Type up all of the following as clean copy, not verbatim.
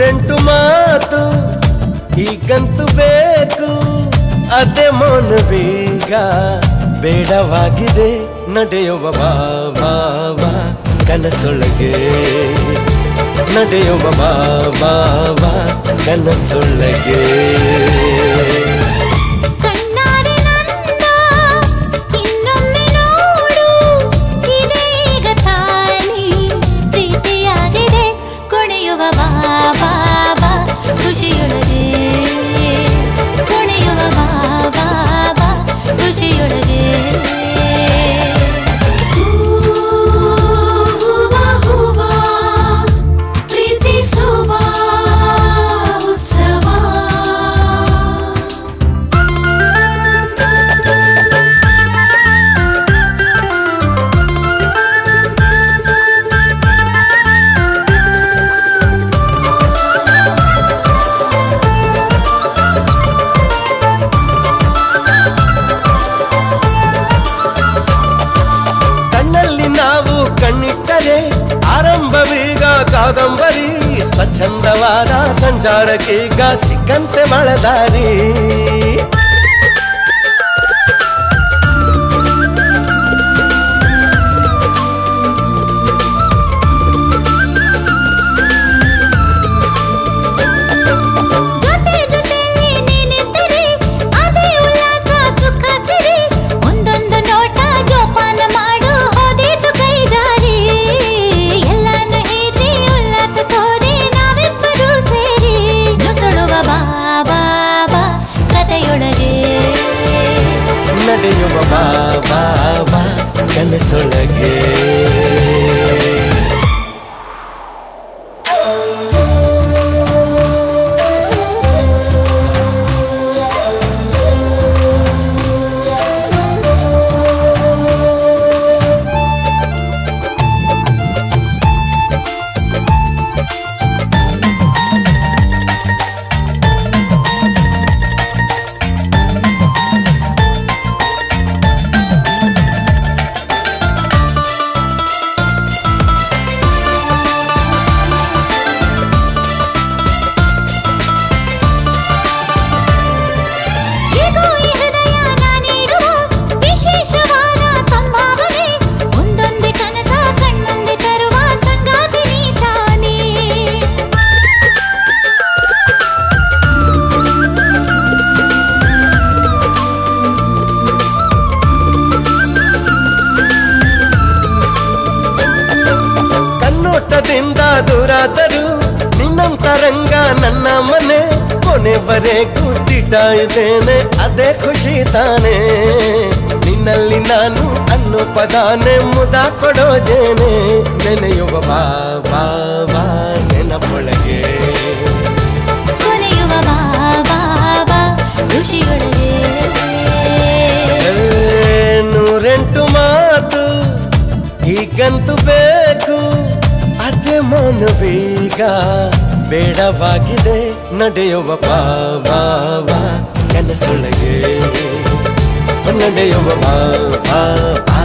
ನೂರೆಂಟು ಮಾತು ಈಗಂತೂ ಬೇಕು, ಅದೇ ಮೌನವೀಗ ಬೇಡವಾಗಿದೆ. ನಡೆಯುವ ಬಾ ಬಾ ಬಾ ಕನಸೊಳಗೆ, ನಡೆಯುವ ಬಾ ಬಾ ಬಾ ಕನಸೊಳಗೆ. ಆರಂಭವೀಗ ಕಾದಂಬರಿ, ಸ್ವಚ್ಛಂದವಾದ ಸಂಚಾರಕ್ಕೀಗ ಸಿಕ್ಕಂತೆ ಮಳೆದಾರಿ. ನಡೆಯುವ ಬಾ ಬಾ ಬಾ ಕನಸೊಳಗೆ. ದೂರಾದರೂ ನಿನ್ನಂತರಂಗ ನನ್ನ ಮನೆ, ಕೊನೆವರೆಗೂ ತಿಡ್ತಾ ಇದ್ದೇನೆ ಅದೇ ಖುಷಿ ತಾನೆ. ನಿನ್ನಲ್ಲಿ ನಾನು ಅನ್ನೋ ಪದಾನೆ ಮುದ ಕೊಡೋ ಜೇನೆ. ನೆನೆಯುವ ಬಾ ಬಾ ಬಾ ನೆನಪೊಳಗೆ, ಕೊನೆಯುವ ಬಾ ಬಾ ಬಾ ಖುಷಿಯೊಳಗೆ. ನೂರೆಂಟು ಮಾತು ಈಗಂತೂ ಬೇಕು, ಅದೇ ಮೌನವೀಗ ಬೇಡವಾಗಿದೆ. ನಡೆಯುವ ಬಾ ಬಾ ಬಾ ಕನಸೊಳಗೆ, ನಡೆಯುವ ಬಾ ಬಾ ಬಾ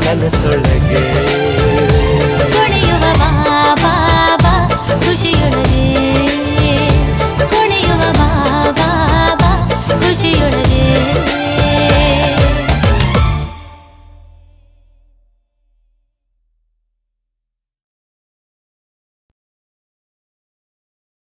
ಕನಸೊಳಗೆ.